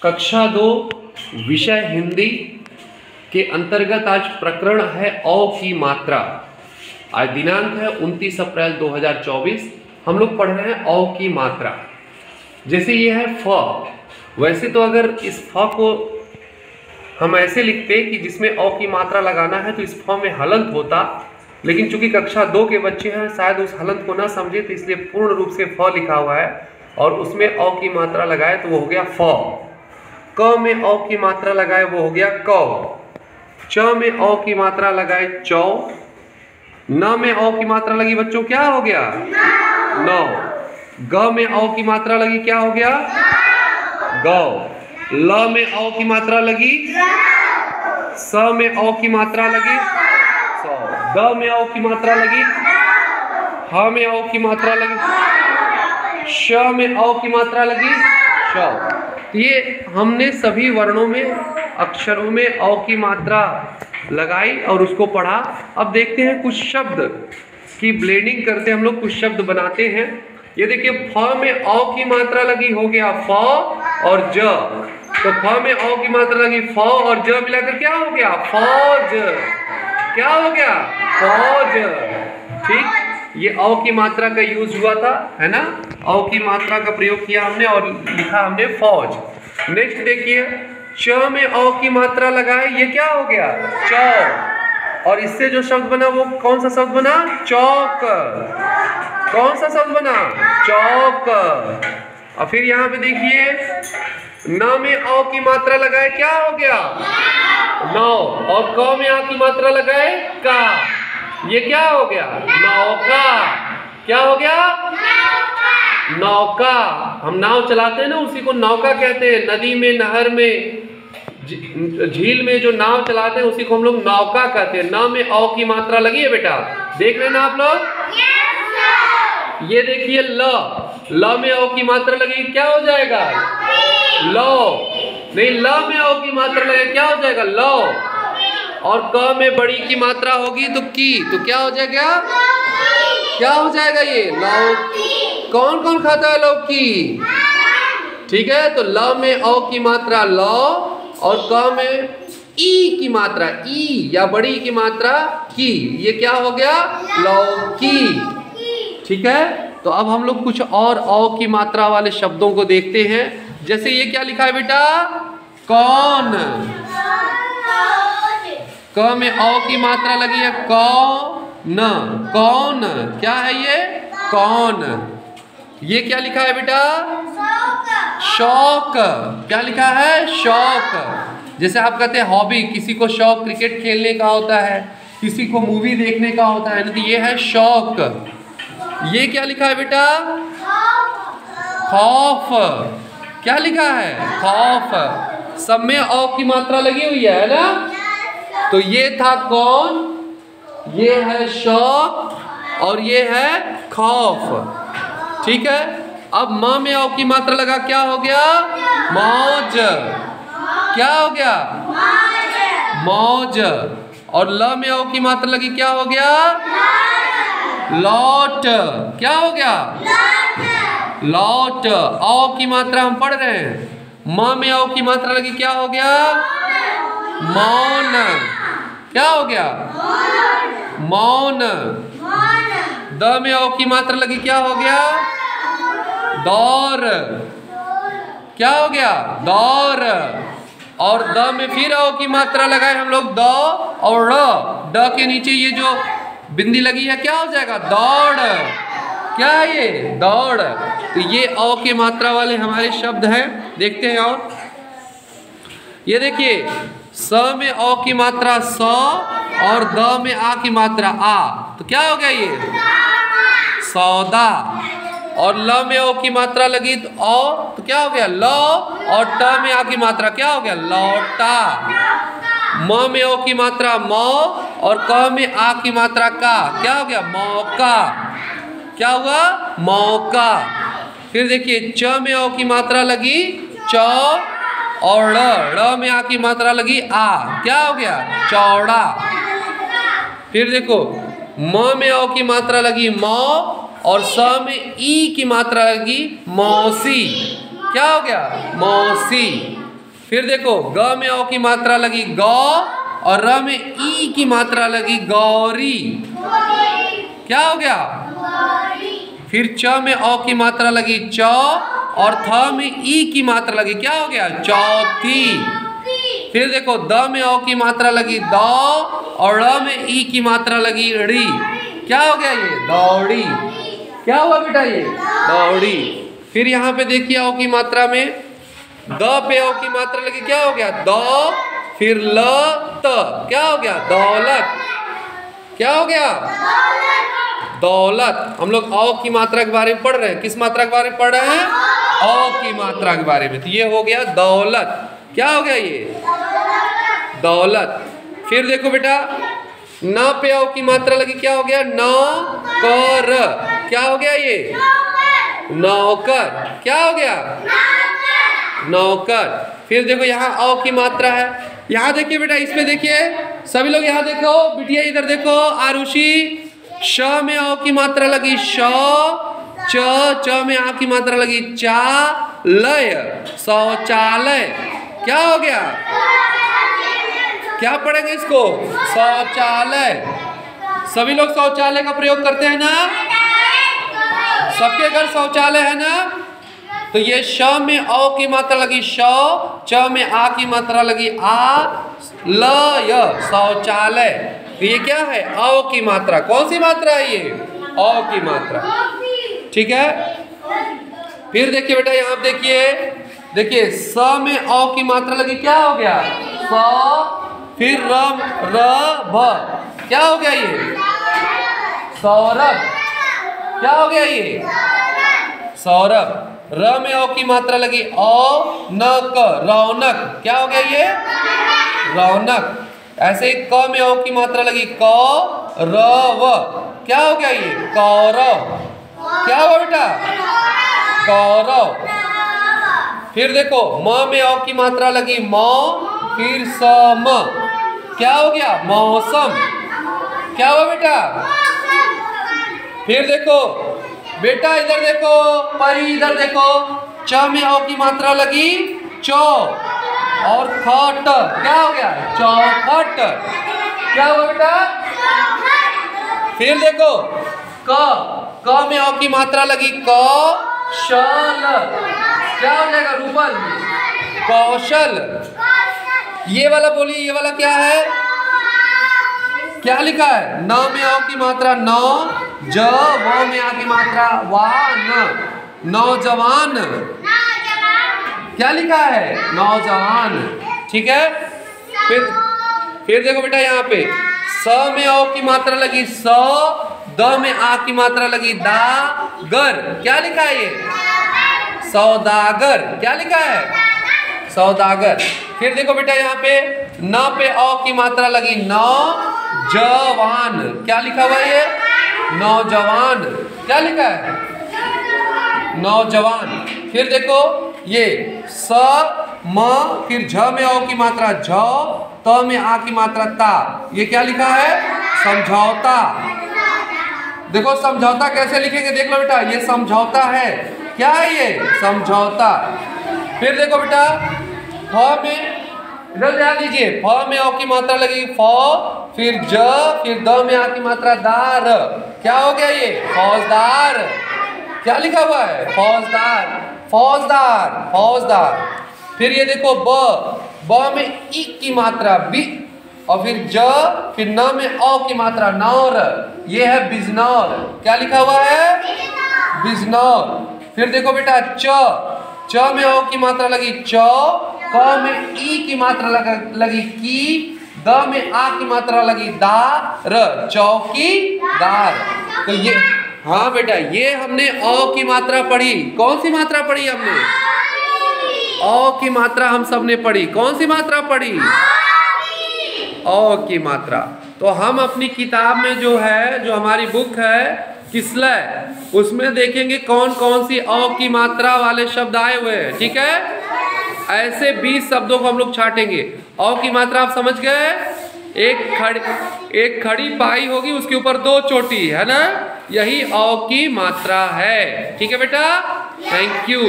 कक्षा 2 विषय हिंदी के अंतर्गत आज प्रकरण है अ की मात्रा। आज दिनांक है 29 अप्रैल 2024। हम लोग पढ़ रहे हैं अ की मात्रा। जैसे ये है फ, वैसे तो अगर इस फ को हम ऐसे लिखते कि जिसमें अ की मात्रा लगाना है तो इस फ में हलंत होता, लेकिन चूंकि कक्षा 2 के बच्चे हैं शायद उस हलंत को ना समझे तो इसलिए पूर्ण रूप से फ लिखा हुआ है और उसमें अ की मात्रा लगाए तो वो हो गया फ। क में अ की मात्रा लगाए वो हो गया क। च में अ की मात्रा लगाए चौ। न में अ की मात्रा लगी बच्चों क्या हो गया नौ। ग में अ की मात्रा लगी क्या हो गया गौ। ल में अ की मात्रा लगी स में अ की मात्रा लगी सौ। द में अ की मात्रा लगी ह में अ की मात्रा लगी श में अ की मात्रा लगी शौ। ये हमने सभी वर्णों में अक्षरों में अ की मात्रा लगाई और उसको पढ़ा। अब देखते हैं कुछ शब्द की ब्लेंडिंग करते हम लोग, कुछ शब्द बनाते हैं। ये देखिए फ में अ की मात्रा लगी हो गया फ और ज। तो फ में अ की मात्रा लगी फ और ज मिलाकर क्या हो गया फौज। क्या हो गया फौज। ठीक, ये अ की मात्रा का यूज हुआ था, है ना। अ की मात्रा का प्रयोग किया हमने और लिखा हमने फौज। नेक्स्ट देखिए च में अ की मात्रा लगाए ये क्या हो गया चौ। और इससे जो शब्द बना वो कौन सा शब्द बना चौक। कौन सा शब्द बना चौक। और फिर यहाँ पे देखिए न में अ की मात्रा लगाए क्या हो गया नौ। और क में अ की मात्रा लगाए का, ये क्या हो गया नौका। क्या हो गया नौका। हम नाव चलाते हैं ना उसी को नौका कहते हैं। नदी में नहर में झील में जो नाव चलाते हैं उसी को हम लोग नौका कहते हैं। न में अ की मात्रा लगी है बेटा, देख रहे हैं ना आप लोग। ये देखिए ल में अ की मात्रा लगी क्या हो जाएगा लो। नहीं, ल में अ की मात्रा लगे क्या हो जाएगा लो। और क में बड़ी की मात्रा होगी तो की, तो क्या हो जाएगा क्या हो जाएगा ये लौकी। कौन कौन खाता है लौकी। ठीक है, तो ल में अ की मात्रा ल और क में ई की मात्रा ई या बड़ी की मात्रा की, ये क्या हो गया लौकी। ठीक है, तो अब हम लोग कुछ और अ की मात्रा वाले शब्दों को देखते हैं। जैसे ये क्या लिखा है बेटा कौन। क में अ की मात्रा लगी है कौन। कौन क्या है ये कौन। ये क्या लिखा है बेटा शौक। क्या लिखा है शौक। जैसे आप कहते हैं हॉबी, किसी को शौक क्रिकेट खेलने का होता है, किसी को मूवी देखने का होता है, तो ये है शौक। ये क्या लिखा है बेटा खौफ। क्या लिखा है खौफ। सब में अ की मात्रा लगी हुई है ना। तो ये था कौन, ये है शौक और ये है खौफ। ठीक है, अब म में अ की मात्रा लगा क्या हो गया मौज। क्या हो गया मौज। और ल में अ की मात्रा लगी क्या हो गया लौट। क्या हो गया लौट। अ की मात्रा हम पढ़ रहे हैं। म में अ की मात्रा लगी क्या हो गया मौन। क्या हो गया मौन। द में अ की मात्रा लगी क्या हो गया दौर। क्या हो गया दौर। और द में फिर अ की मात्रा लगाए हम लोग द और र। ड के नीचे ये जो बिंदी लगी है क्या हो जाएगा दौड़। क्या है ये दौड़। तो ये अ के मात्रा वाले हमारे शब्द हैं। देखते हैं और ये देखिए स में अ की मात्रा स और द में आ की मात्रा आ, तो क्या हो गया ये सौदा। और ल में ओ की मात्रा लगी तो अ, तो क्या हो गया ल। और ट में आ की मात्रा क्या हो गया लौटा। म में ओ की मात्रा म और क में आ की मात्रा का, क्या हो गया मौका। क्या हुआ मौका। फिर देखिए च में ओ की मात्रा लगी च और ड़ में आ की मात्रा लगी आ, क्या हो गया चौड़ा। फिर देखो म में अ की मात्रा लगी म और स में ई की मात्रा लगी मौसी। क्या हो गया मौसी। फिर देखो ग में औ की मात्रा लगी गौ और र में ई की मात्रा लगी गौरी, क्या हो गया? फिर च में औ की मात्रा लगी चौ और थ में ई की मात्रा लगी, क्या हो गया? चौथी। फिर देखो द में औ की मात्रा लगी दौ और ड़ में ई की मात्रा लगी ड़ी, क्या हो गया? ये दौड़ी। क्या हुआ बेटा? ये दौड़ी। फिर यहाँ पे देखिए औ की मात्रा में द पे औ की मात्रा लगी, क्या हो गया? दौ। फिर ल त, क्या हो गया? दौलत। क्या हो गया? दौलत। हम लोग औ की मात्रा के बारे में पढ़ रहे हैं। किस मात्रा के बारे में पढ़ रहे हैं? औ की मात्रा के बारे में। तो ये हो गया दौलत। क्या हो गया? ये दौलत। फिर देखो बेटा न पे औ की मात्रा लगी, क्या हो गया? नौकर। क्या हो गया? ये नौकर। क्या हो गया? नौकर। फिर देखो यहाँ औ की मात्रा है, यहाँ देखिए बेटा, इसमें देखिए सभी लोग, यहाँ देखो बिटिया, इधर देखो आरुषि, श में औ की मात्रा लगी श, च में आ की मात्रा लगी चा, लय, शौचालय। क्या हो गया? क्या पढ़ेंगे इसको? शौचालय। सभी लोग शौचालय का प्रयोग करते हैं ना? सबके घर शौचालय है ना? तो ये श में औ की मात्रा लगी श, च में आ की मात्रा लगी आ, ल य, शौचालय। तो ये क्या है? औ की मात्रा। कौन सी मात्रा है ये? औ की मात्रा। ठीक है। फिर देखिए बेटा, यहाँ देखिए, देखिए स में औ की मात्रा लगी, क्या हो गया? स। फिर र भ, क्या हो गया? ये सौरभ। क्या हो गया? ये सौरभ। र में औ की मात्रा लगी औ, न क, रौनक। क्या हो गया? ये रौनक। ऐसे ही क में औ की मात्रा लगी क, र व, क्या हो गया? ये कौरव। क्या हुआ बेटा? कौरव। फिर देखो म में औ की मात्रा लगी म, फिर स म, क्या हो गया? मौसम। क्या हुआ बेटा? फिर देखो बेटा, इधर देखो परी, इधर देखो, च में औ की मात्रा लगी चौ और खट, क्या हो गया? चौखट। क्या हुआ बेटा? फिर देखो क में औ की मात्रा लगी क, शल, क्या हो जाएगा? रूपल, कौशल। ये वाला बोलिए, ये वाला क्या है? क्या लिखा है? न में औ की मात्रा न, ज, व में आ की मात्रा वा, न, नौजवान। क्या लिखा है? नौजवान। ठीक है। फिर देखो बेटा, यहाँ पे स में औ की मात्रा लगी स, द में आ की मात्रा लगी दा, गर। क्या लिखा है? ये सौदागर। क्या लिखा है? सौदागर। फिर देखो बेटा, यहाँ पे न पे औ की मात्रा लगी न, जवान। क्या लिखा हुआ है? ये नौजवान। क्या लिखा है? नौजवान। फिर देखो ये स, म, फिर झ में औ की मात्रा झ, त में आ की मात्रा ता। ये क्या लिखा है? समझौता। देखो समझौता कैसे लिखेंगे, देख लो बेटा, ये समझौता है। क्या है ये? समझौता। फिर देखो बेटा, फ में, इधर ध्यान दीजिए, फ में औ की मात्रा लगी फ, फिर ज, फिर द में आ की मात्रा दार। क्या हो गया? ये फौजदार। क्या लिखा हुआ है? फौजदार, फौजदार, फौजदार। फिर ये देखो ब में ई की मात्रा बी और फिर ज, फिर न में औ की मात्रा नौर। ये है बिजनौर। क्या लिखा हुआ है? बिजनौर। फिर देखो बेटा च में औ की मात्रा लगी च, क में ई की मात्रा लगी की, द में आ की मात्रा लगी दा, र, चौकीदार। तो ये, हाँ बेटा, ये हमने औ की मात्रा पढ़ी। कौन सी मात्रा पढ़ी हमने? औ की मात्रा हम सबने पढ़ी। कौन सी मात्रा पढ़ी? औ की मात्रा। तो हम अपनी किताब में जो है, जो हमारी बुक है किसलय, उसमें देखेंगे कौन कौन सी औ की मात्रा वाले शब्द आए हुए हैं। ठीक है। ऐसे 20 शब्दों को हम लोग छाटेंगे। औ की मात्रा आप समझ गए? एक खड़ी पाई होगी, उसके ऊपर 2 चोटी, है ना? यही औ की मात्रा है। ठीक है बेटा, थैंक यू।